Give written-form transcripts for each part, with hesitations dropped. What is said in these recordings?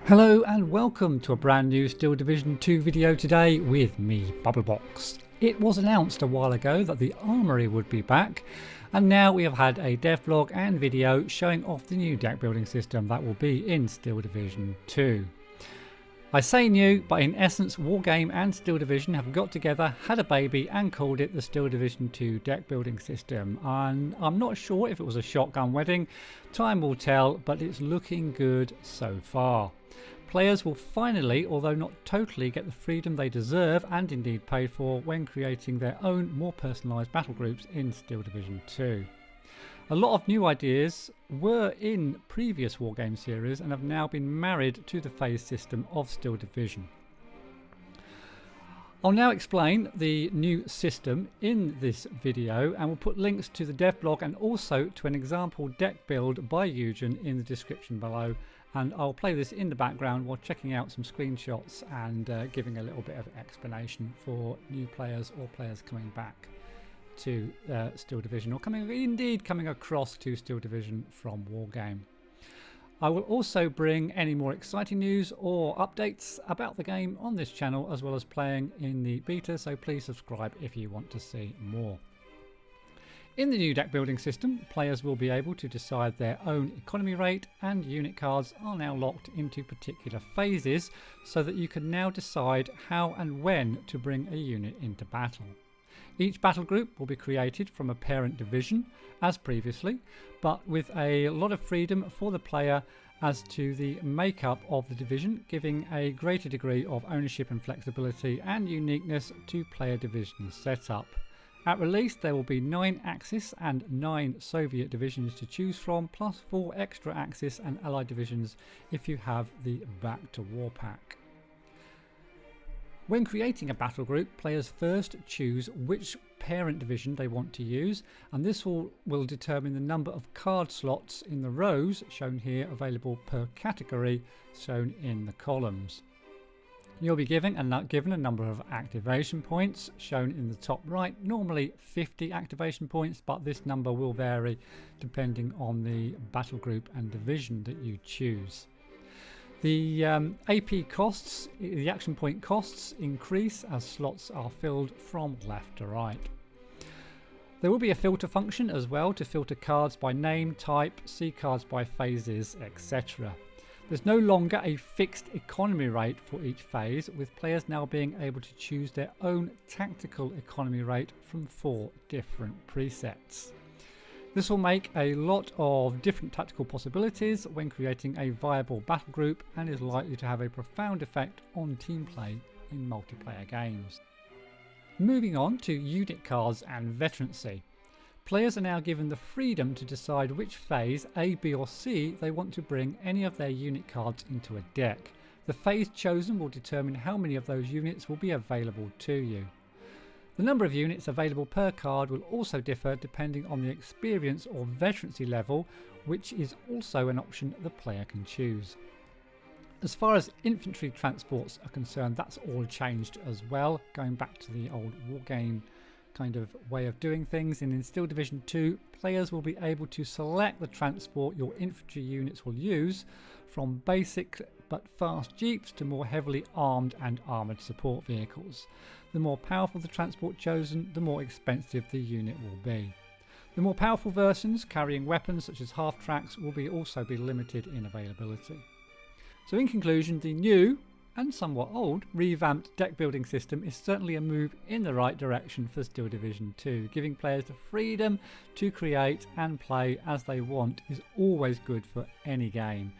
Hello and welcome to a brand new Steel Division 2 video today with me, Bubblebox. It was announced a while ago that the armory would be back, and now we have had a devlog and video showing off the new deck building system that will be in Steel Division 2. I say new, but in essence Wargame and Steel Division have got together, had a baby and called it the Steel Division 2 deck building system. And I'm not sure if it was a shotgun wedding, time will tell, but it's looking good so far. Players will finally, although not totally, get the freedom they deserve and indeed paid for when creating their own more personalised battle groups in Steel Division 2. A lot of new ideas were in previous Wargame series and have now been married to the phase system of Steel Division. I'll now explain the new system in this video, and we'll put links to the devlog and also to an example deck build by Eugen in the description below. And I'll play this in the background while checking out some screenshots and giving a little bit of explanation for new players or players coming back to Steel Division, or coming across to Steel Division from Wargame. I will also bring any more exciting news or updates about the game on this channel, as well as playing in the beta, so please subscribe if you want to see more. In the new deck building system, players will be able to decide their own economy rate, and unit cards are now locked into particular phases so that you can now decide how and when to bring a unit into battle. Each battle group will be created from a parent division as previously, but with a lot of freedom for the player as to the makeup of the division, giving a greater degree of ownership and flexibility and uniqueness to player division setup. At release there will be 9 Axis and 9 Soviet divisions to choose from, plus 4 extra Axis and Allied divisions if you have the Back to War pack. When creating a battle group, players first choose which parent division they want to use, and this will determine the number of card slots in the rows, shown here, available per category, shown in the columns. You'll be given a number of activation points, shown in the top right, normally 50 activation points, but this number will vary depending on the battle group and division that you choose. The AP costs, the action point costs, increase as slots are filled from left to right. There will be a filter function as well to filter cards by name, type, see cards by phases, etc. There's no longer a fixed economy rate for each phase, with players now being able to choose their own tactical economy rate from 4 different presets. This will make a lot of different tactical possibilities when creating a viable battle group, and is likely to have a profound effect on team play in multiplayer games. Moving on to unit cards and veterancy. Players are now given the freedom to decide which phase, A, B or C, they want to bring any of their unit cards into a deck. The phase chosen will determine how many of those units will be available to you. The number of units available per card will also differ depending on the experience or veterancy level, which is also an option the player can choose. As far as infantry transports are concerned, that's all changed as well, going back to the old Wargame kind of way of doing things. And in Steel Division 2, players will be able to select the transport your infantry units will use, from basic but fast jeeps to more heavily armed and armoured support vehicles. The more powerful the transport chosen, the more expensive the unit will be. The more powerful versions carrying weapons such as half-tracks will also be limited in availability. So in conclusion, the new and somewhat old revamped deck building system is certainly a move in the right direction for Steel Division 2. Giving players the freedom to create and play as they want is always good for any game.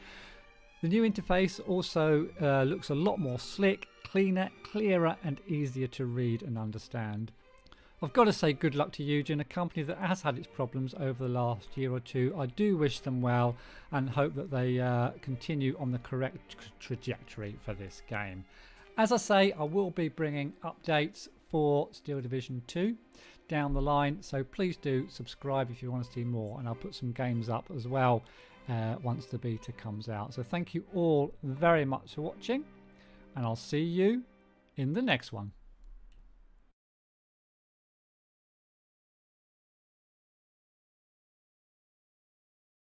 The new interface also looks a lot more slick, cleaner, clearer and easier to read and understand. I've got to say good luck to Eugen, a company that has had its problems over the last year or two. I do wish them well and hope that they continue on the correct trajectory for this game. As I say, I will be bringing updates for Steel Division 2 down the line, so please do subscribe if you want to see more, and I'll put some games up as well once the beta comes out. So thank you all very much for watching, and I'll see you in the next one.